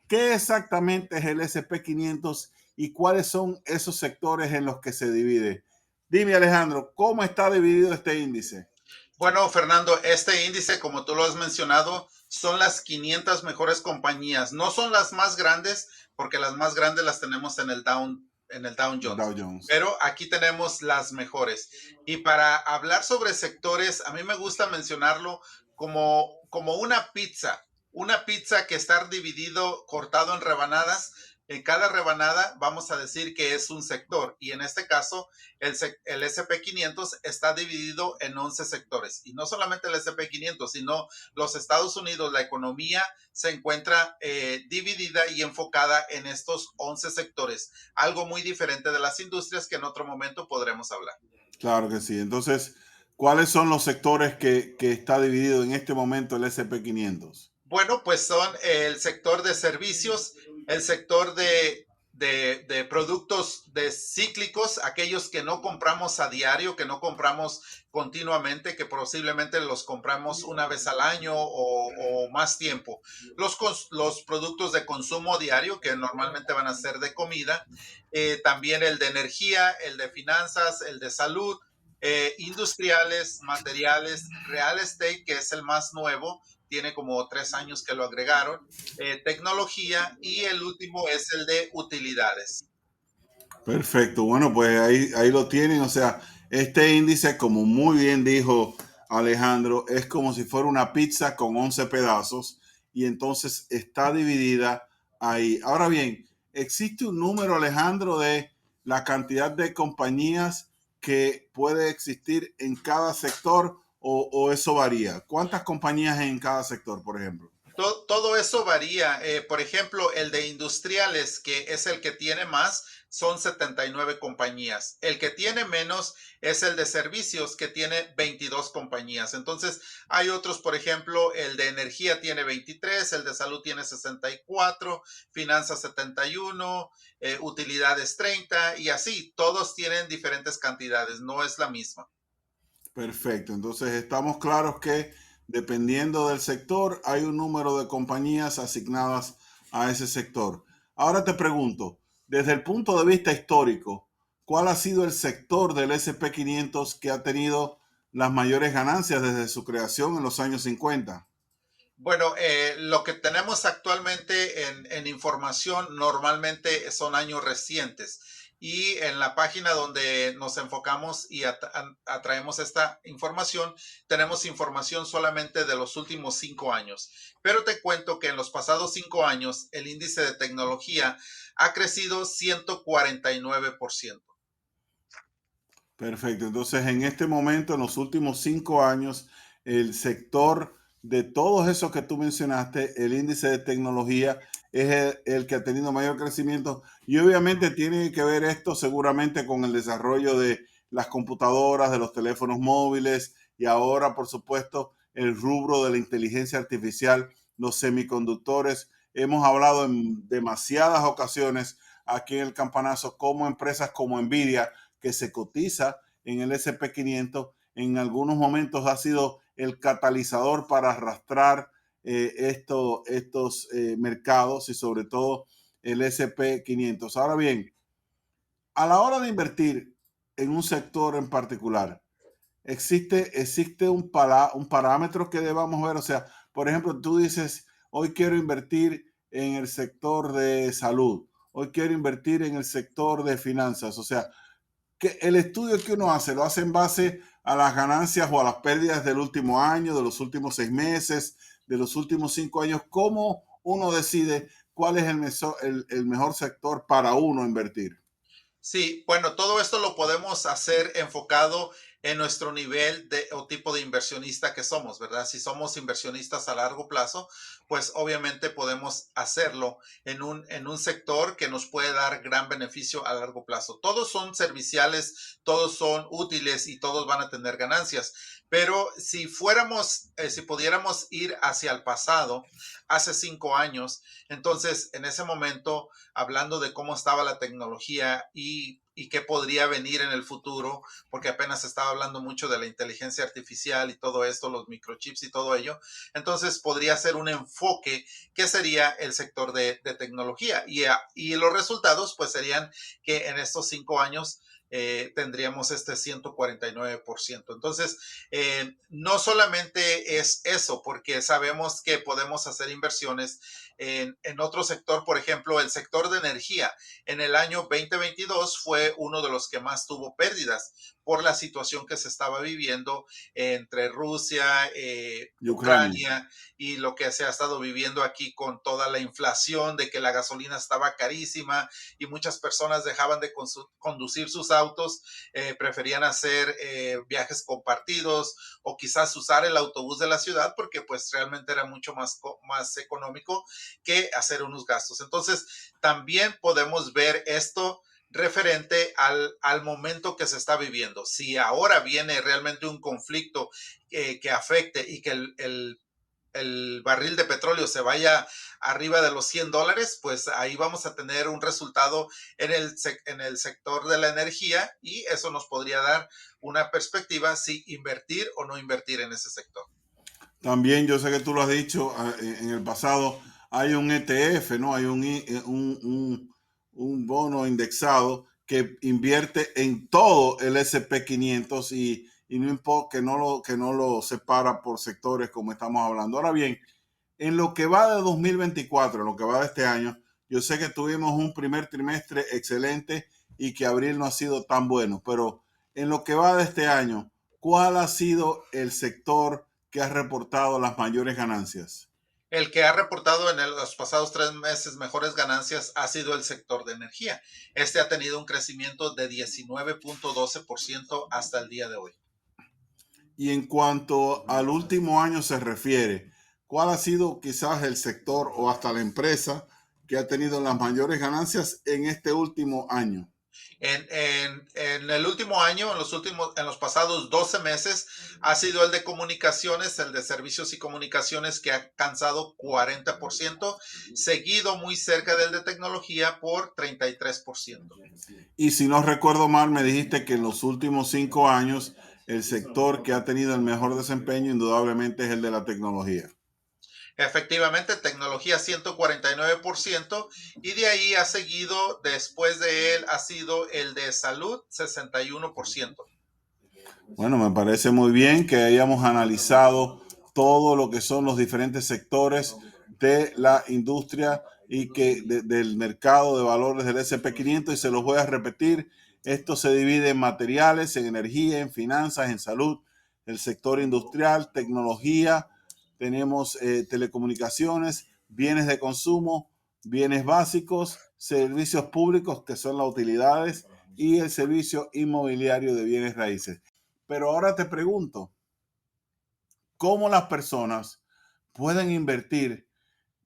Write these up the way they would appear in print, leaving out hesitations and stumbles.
¿Qué exactamente es el SP 500 y cuáles son esos sectores en los que se divide? Dime, Alejandro, ¿cómo está dividido este índice? Bueno, Fernando, este índice, como tú lo has mencionado, son las 500 mejores compañías. No son las más grandes, porque las más grandes las tenemos en el Dow Dow Jones. Jones. Pero aquí tenemos las mejores. Y para hablar sobre sectores, a mí me gusta mencionarlo como una pizza que está dividido, cortado en rebanadas. En cada rebanada vamos a decir que es un sector. Y en este caso, el SP 500 está dividido en 11 sectores. Y no solamente el SP 500, sino los Estados Unidos, la economía se encuentra dividida y enfocada en estos 11 sectores. Algo muy diferente de las industrias que en otro momento podremos hablar. Claro que sí. Entonces, ¿cuáles son los sectores que está dividido en este momento el SP 500? Bueno, pues son el sector de servicios, el sector de productos de cíclicos, aquellos que no compramos a diario, que no compramos continuamente, que posiblemente los compramos una vez al año o más tiempo. Los productos de consumo diario, que normalmente van a ser de comida, también el de energía, el de finanzas, el de salud, industriales, materiales, real estate, que es el más nuevo, tiene como 3 años que lo agregaron, tecnología y el último es el de utilidades. Perfecto. Bueno, pues ahí lo tienen. O sea, este índice, como muy bien dijo Alejandro, es como si fuera una pizza con 11 pedazos y entonces está dividida ahí. Ahora bien, ¿existe un número, Alejandro, de la cantidad de compañías que puede existir en cada sector o eso varía? ¿Cuántas compañías en cada sector, por ejemplo? Todo eso varía. Por ejemplo, el de industriales, que es el que tiene más, son 79 compañías. El que tiene menos es el de servicios, que tiene 22 compañías. Entonces, hay otros, por ejemplo, el de energía tiene 23, el de salud tiene 64, finanzas 71, utilidades 30 y así. Todos tienen diferentes cantidades, no es la misma. Perfecto. Entonces estamos claros que dependiendo del sector hay un número de compañías asignadas a ese sector. Ahora te pregunto, desde el punto de vista histórico, ¿cuál ha sido el sector del SP 500 que ha tenido las mayores ganancias desde su creación en los años 50? Bueno, lo que tenemos actualmente en información normalmente son años recientes y en la página donde nos enfocamos y atraemos esta información, tenemos información solamente de los últimos 5 años. Pero te cuento que en los pasados 5 años el índice de tecnología ha crecido 149%. Perfecto. Entonces, en este momento, en los últimos 5 años, el sector de todos esos que tú mencionaste, el índice de tecnología es el que ha tenido mayor crecimiento y obviamente tiene que ver esto seguramente con el desarrollo de las computadoras, de los teléfonos móviles y ahora, por supuesto, el rubro de la inteligencia artificial, los semiconductores. Hemos hablado en demasiadas ocasiones aquí en el campanazo como empresas como Nvidia que se cotiza en el SP 500, en algunos momentos ha sido el catalizador para arrastrar estos mercados y sobre todo el SP 500. Ahora bien, a la hora de invertir en un sector en particular, existe un parámetro que debamos ver. O sea, por ejemplo, tú dices, hoy quiero invertir en el sector de salud, hoy quiero invertir en el sector de finanzas. O sea, que el estudio que uno hace, lo hace en base a las ganancias o a las pérdidas del último año, de los últimos 6 meses, de los últimos 5 años. ¿Cómo uno decide cuál es el mejor sector para uno invertir? Sí, bueno, todo esto lo podemos hacer enfocado en nuestro nivel de o tipo de inversionista que somos, ¿verdad? Si somos inversionistas a largo plazo, pues obviamente podemos hacerlo en un sector que nos puede dar gran beneficio a largo plazo. Todos son serviciales, todos son útiles y todos van a tener ganancias. Pero si fuéramos, si pudiéramos ir hacia el pasado, hace 5 años, entonces en ese momento, hablando de cómo estaba la tecnología y qué podría venir en el futuro, porque apenas se estaba hablando mucho de la inteligencia artificial y todo esto, los microchips y todo ello, entonces podría ser un enfoque que sería el sector de tecnología. Y los resultados pues serían que en estos 5 años tendríamos este 149%. Entonces, no solamente es eso, porque sabemos que podemos hacer inversiones en otro sector, por ejemplo, el sector de energía. En el año 2022 fue uno de los que más tuvo pérdidas por la situación que se estaba viviendo entre Rusia, Y Ucrania. Ucrania y lo que se ha estado viviendo aquí con toda la inflación de que la gasolina estaba carísima y muchas personas dejaban de conducir sus autos, preferían hacer viajes compartidos o quizás usar el autobús de la ciudad porque pues realmente era mucho más económico que hacer unos gastos. Entonces, también podemos ver esto referente al momento que se está viviendo. Si ahora viene realmente un conflicto que afecte y que el barril de petróleo se vaya arriba de los $100, pues ahí vamos a tener un resultado en el sector de la energía y eso nos podría dar una perspectiva si invertir o no invertir en ese sector. También yo sé que tú lo has dicho en el pasado, hay un ETF, ¿no? Hay un bono indexado que invierte en todo el SP 500 y no importa que no lo separa por sectores como estamos hablando. Ahora bien, en lo que va de 2024, en lo que va de este año, yo sé que tuvimos un primer trimestre excelente y que abril no ha sido tan bueno, pero en lo que va de este año, ¿cuál ha sido el sector que ha reportado las mayores ganancias? El que ha reportado en los pasados 3 meses mejores ganancias ha sido el sector de energía. Este ha tenido un crecimiento de 19.12% hasta el día de hoy. Y en cuanto al último año se refiere, ¿cuál ha sido quizás el sector o hasta la empresa que ha tenido las mayores ganancias en este último año? En el último año, en los pasados 12 meses, ha sido el de comunicaciones, el de servicios y comunicaciones que ha alcanzado 40%, seguido muy cerca del de tecnología por 33%. Y si no recuerdo mal, me dijiste que en los últimos 5 años el sector que ha tenido el mejor desempeño indudablemente es el de la tecnología. Efectivamente, tecnología 149% y de ahí ha seguido, después de él, ha sido el de salud 61%. Bueno, me parece muy bien que hayamos analizado todo lo que son los diferentes sectores de la industria y del mercado de valores del SP 500 y se los voy a repetir. Esto se divide en materiales, en energía, en finanzas, en salud, el sector industrial, tecnología, tenemos telecomunicaciones, bienes de consumo, bienes básicos, servicios públicos que son las utilidades y el servicio inmobiliario de bienes raíces. Pero ahora te pregunto, ¿cómo las personas pueden invertir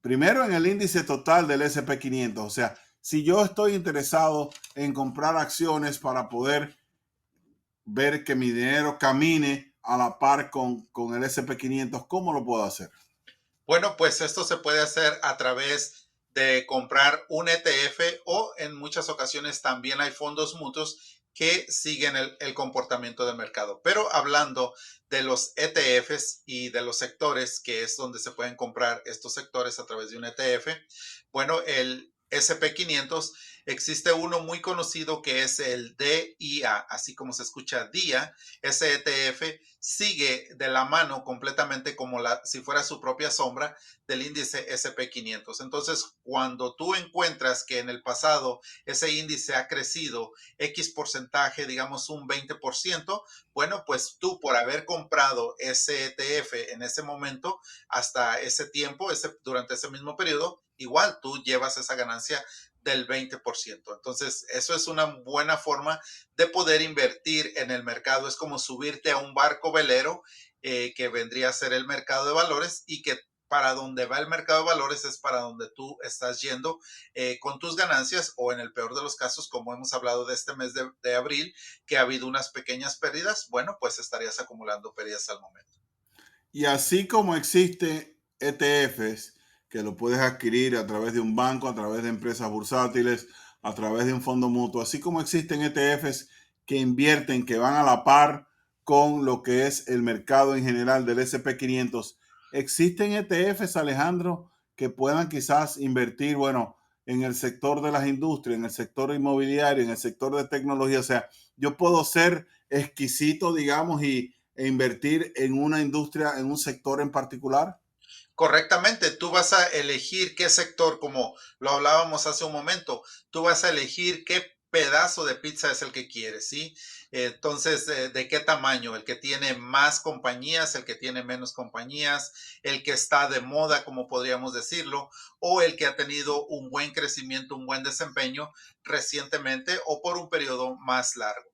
primero en el índice total del SP 500? O sea, si yo estoy interesado en comprar acciones para poder ver que mi dinero camine a la par con el SP 500, ¿cómo lo puedo hacer? Bueno, pues esto se puede hacer a través de comprar un ETF o en muchas ocasiones también hay fondos mutuos que siguen el comportamiento del mercado. Pero hablando de los ETFs y de los sectores, que es donde se pueden comprar estos sectores a través de un ETF, bueno, el SP 500, existe uno muy conocido que es el DIA, así como se escucha DIA. Ese ETF sigue de la mano completamente como si fuera su propia sombra del índice SP 500. Entonces, cuando tú encuentras que en el pasado ese índice ha crecido X porcentaje, digamos un 20%, bueno, pues tú por haber comprado ese ETF en ese momento, hasta ese tiempo, durante ese mismo periodo, igual tú llevas esa ganancia del 20%. Entonces, eso es una buena forma de poder invertir en el mercado. Es como subirte a un barco velero que vendría a ser el mercado de valores y que para donde va el mercado de valores es para donde tú estás yendo con tus ganancias o en el peor de los casos, como hemos hablado de este mes de abril, que ha habido unas pequeñas pérdidas, bueno, pues estarías acumulando pérdidas al momento. Y así como existe ETFs, que lo puedes adquirir a través de un banco, a través de empresas bursátiles, a través de un fondo mutuo, así como existen ETFs que invierten, que van a la par con lo que es el mercado en general del S&P 500, existen ETFs, Alejandro, que puedan quizás invertir, bueno, en el sector de las industrias, en el sector inmobiliario, en el sector de tecnología. O sea, yo puedo ser exquisito, digamos, e invertir en una industria, en un sector en particular? Correctamente, tú vas a elegir qué sector, como lo hablábamos hace un momento, tú vas a elegir qué pedazo de pizza es el que quieres, ¿sí? Entonces, ¿de qué tamaño? El que tiene más compañías, el que tiene menos compañías, el que está de moda, como podríamos decirlo, o el que ha tenido un buen crecimiento, un buen desempeño recientemente o por un periodo más largo.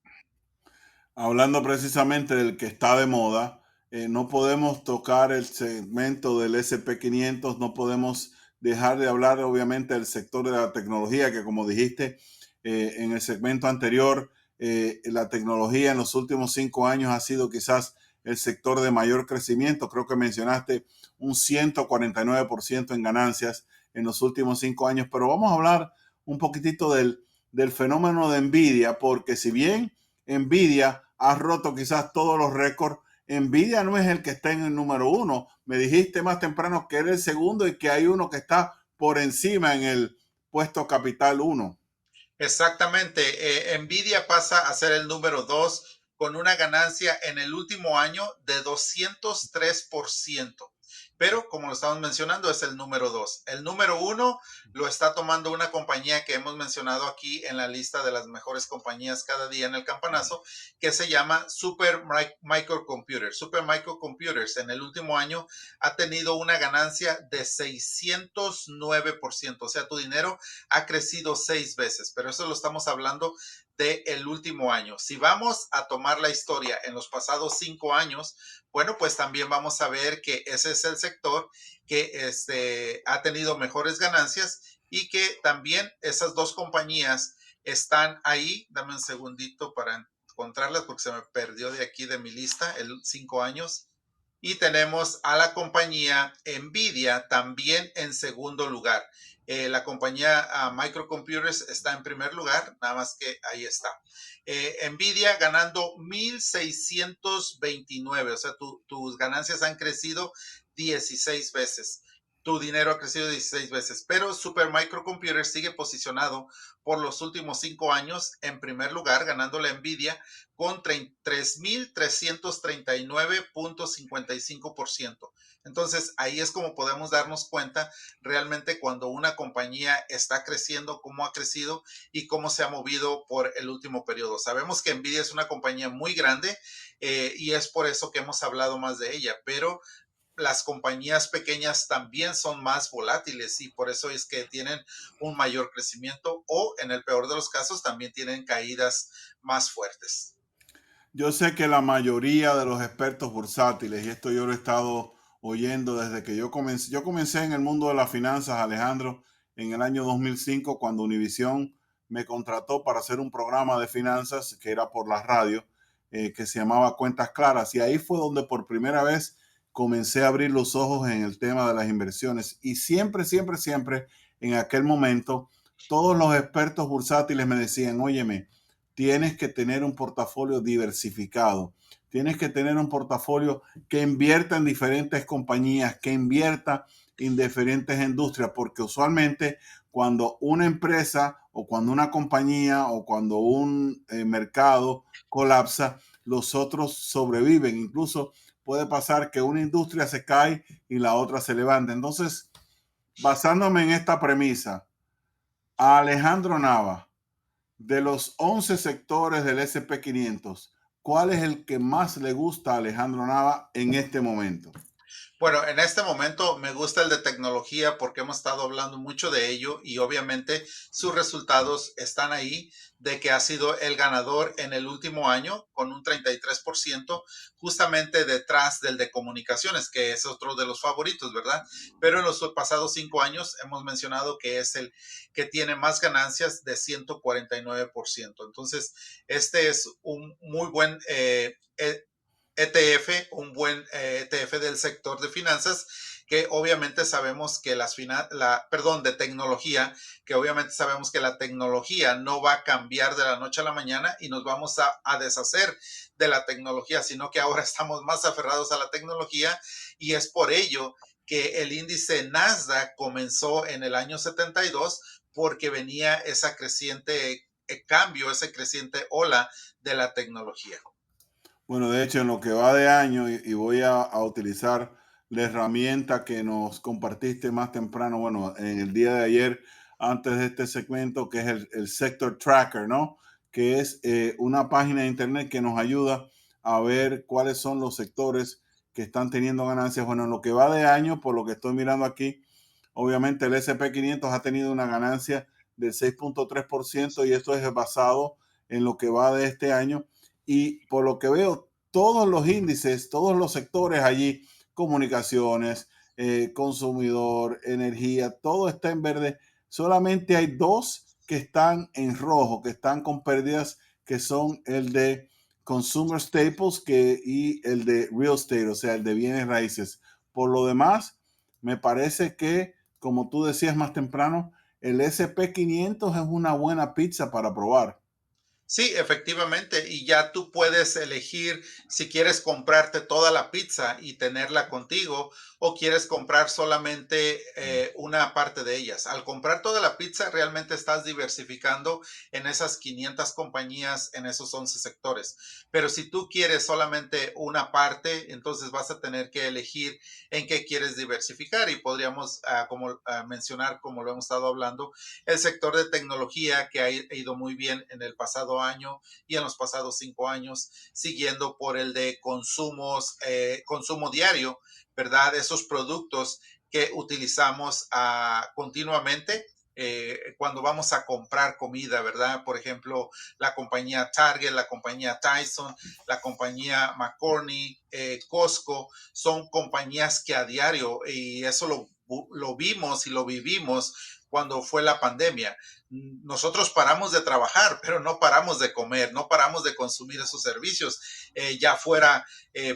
Hablando precisamente del que está de moda, no podemos tocar el segmento del S&P 500, no podemos dejar de hablar obviamente del sector de la tecnología, que como dijiste en el segmento anterior, la tecnología en los últimos 5 años ha sido quizás el sector de mayor crecimiento. Creo que mencionaste un 149% en ganancias en los últimos 5 años, pero vamos a hablar un poquitito del fenómeno de Nvidia, porque si bien Nvidia ha roto quizás todos los récords, Nvidia no es el que está en el número uno. Me dijiste más temprano que era el segundo y que hay uno que está por encima en el puesto capital uno. Exactamente. Nvidia pasa a ser el número 2 con una ganancia en el último año de 203%. Pero como lo estamos mencionando, es el número 2. El número uno lo está tomando una compañía que hemos mencionado aquí en la lista de las mejores compañías cada día en el campanazo, que se llama Super Microcomputers. Super Microcomputers en el último año ha tenido una ganancia de 609%. O sea, tu dinero ha crecido 6 veces, pero eso lo estamos hablando del último año. Si vamos a tomar la historia en los pasados 5 años, bueno, pues también vamos a ver que ese es el sector que ha tenido mejores ganancias y que también esas dos compañías están ahí. Dame un segundito para encontrarlas porque se me perdió de aquí de mi lista el 5 años. Y tenemos a la compañía Nvidia también en segundo lugar. La compañía Microcomputers está en primer lugar, nada más que ahí está. Nvidia ganando 1,629, o sea, tus ganancias han crecido 16 veces. Tu dinero ha crecido 16 veces, pero Super Microcomputer sigue posicionado por los últimos 5 años en primer lugar, ganando la Nvidia con 3,339.55%. Entonces, ahí es como podemos darnos cuenta realmente cuando una compañía está creciendo, cómo ha crecido y cómo se ha movido por el último periodo. Sabemos que Nvidia es una compañía muy grande y es por eso que hemos hablado más de ella, pero las compañías pequeñas también son más volátiles y por eso es que tienen un mayor crecimiento o en el peor de los casos también tienen caídas más fuertes. Yo sé que la mayoría de los expertos bursátiles, y esto yo lo he estado oyendo desde que yo comencé en el mundo de las finanzas, Alejandro, en el año 2005, cuando Univision me contrató para hacer un programa de finanzas que era por la radio, que se llamaba Cuentas Claras. Y ahí fue donde por primera vez comencé a abrir los ojos en el tema de las inversiones. Y siempre, siempre, siempre, en aquel momento, todos los expertos bursátiles me decían, óyeme, tienes que tener un portafolio diversificado. Tienes que tener un portafolio que invierta en diferentes compañías, que invierta en diferentes industrias, porque usualmente cuando una empresa o cuando una compañía o cuando un mercado colapsa, los otros sobreviven. Incluso puede pasar que una industria se cae y la otra se levanta. Entonces, basándome en esta premisa, a Alejandro Nava, de los 11 sectores del S&P 500, ¿cuál es el que más le gusta a Alejandro Nava en este momento? Bueno, en este momento me gusta el de tecnología porque hemos estado hablando mucho de ello y obviamente sus resultados están ahí de que ha sido el ganador en el último año con un 33%, justamente detrás del de comunicaciones, que es otro de los favoritos, ¿verdad? Pero en los pasados 5 años hemos mencionado que es el que tiene más ganancias de 149%. Entonces, este es un muy buen ETF, un buen ETF del sector de finanzas, que obviamente sabemos que de tecnología, que obviamente sabemos que la tecnología no va a cambiar de la noche a la mañana y nos vamos a deshacer de la tecnología, sino que ahora estamos más aferrados a la tecnología y es por ello que el índice Nasdaq comenzó en el año 72 porque venía esa creciente cambio, esa creciente ola de la tecnología. Bueno, de hecho, en lo que va de año, y voy a utilizar la herramienta que nos compartiste más temprano, bueno, en el día de ayer, antes de este segmento, que es el Sector Tracker, ¿no? Que es una página de internet que nos ayuda a ver cuáles son los sectores que están teniendo ganancias. Bueno, en lo que va de año, por lo que estoy mirando aquí, obviamente el SP 500 ha tenido una ganancia del 6.3% y esto es basado en lo que va de este año. Y por lo que veo, todos los índices, todos los sectores allí, comunicaciones, consumidor, energía, todo está en verde. Solamente hay dos que están en rojo, que están con pérdidas, que son el de Consumer Staples y el de Real Estate, o sea, el de bienes raíces. Por lo demás, me parece que, como tú decías más temprano, el SP 500 es una buena pizza para probar. Sí, efectivamente, y ya tú puedes elegir si quieres comprarte toda la pizza y tenerla contigo o quieres comprar solamente una parte de ellas. Al comprar toda la pizza, realmente estás diversificando en esas 500 compañías, en esos 11 sectores. Pero si tú quieres solamente una parte, entonces vas a tener que elegir en qué quieres diversificar y podríamos mencionar, como lo hemos estado hablando, el sector de tecnología que ha ido muy bien en el pasado año y en los pasados 5 años, siguiendo por el de consumo diario, ¿verdad? Esos productos que utilizamos continuamente. Cuando vamos a comprar comida, ¿verdad? Por ejemplo, la compañía Target, la compañía Tyson, la compañía McCorney, Costco, son compañías que a diario, y eso lo vimos y lo vivimos cuando fue la pandemia. Nosotros paramos de trabajar, pero no paramos de comer, no paramos de consumir esos servicios, ya fuera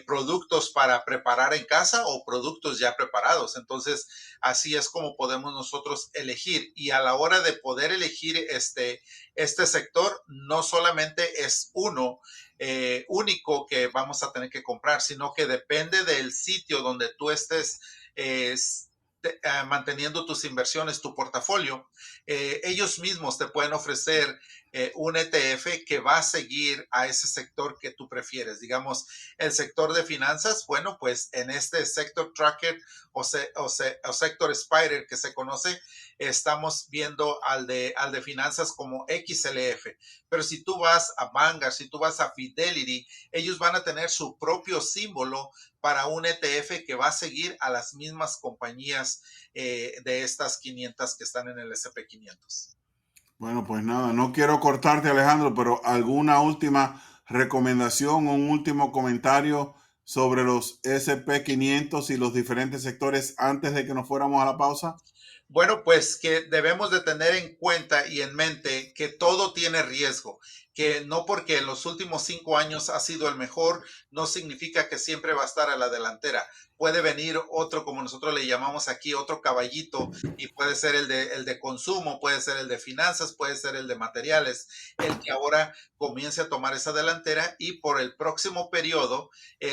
productos para preparar en casa o productos ya preparados. Entonces, así es como podemos nosotros elegir. Y a la hora de poder elegir este sector, no solamente es uno único que vamos a tener que comprar, sino que depende del sitio donde tú estés manteniendo tus inversiones, tu portafolio, ellos mismos te pueden ofrecer un ETF que va a seguir a ese sector que tú prefieres. Digamos, el sector de finanzas, bueno, pues en este sector tracker o sector spider que se conoce, estamos viendo al de finanzas como XLF. Pero si tú vas a Vanguard, si tú vas a Fidelity, ellos van a tener su propio símbolo para un ETF que va a seguir a las mismas compañías de estas 500 que están en el SP 500. Bueno, pues nada, no quiero cortarte, Alejandro, pero ¿alguna última recomendación o un último comentario sobre los SP 500 y los diferentes sectores antes de que nos fuéramos a la pausa? Bueno, pues que debemos de tener en cuenta y en mente que todo tiene riesgo, que no porque en los últimos 5 años ha sido el mejor, no significa que siempre va a estar a la delantera. Puede venir otro, como nosotros le llamamos aquí, otro caballito, y puede ser el de consumo, puede ser el de finanzas, puede ser el de materiales, el que ahora comience a tomar esa delantera y por el próximo periodo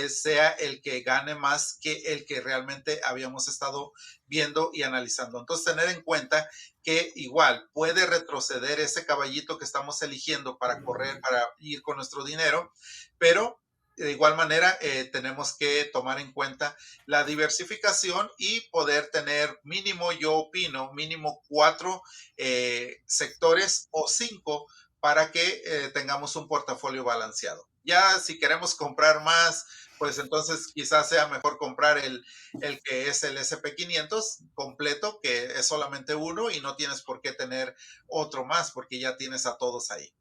sea el que gane más que el que realmente habíamos estado viendo y analizando. Entonces, tener en cuenta que igual puede retroceder ese caballito que estamos eligiendo para correr, para ir con nuestro dinero, pero de igual manera tenemos que tomar en cuenta la diversificación y poder tener mínimo, yo opino, mínimo 4 sectores o 5 para que tengamos un portafolio balanceado. Ya si queremos comprar más, pues entonces quizás sea mejor comprar el que es el SP500 completo, que es solamente uno y no tienes por qué tener otro más porque ya tienes a todos ahí.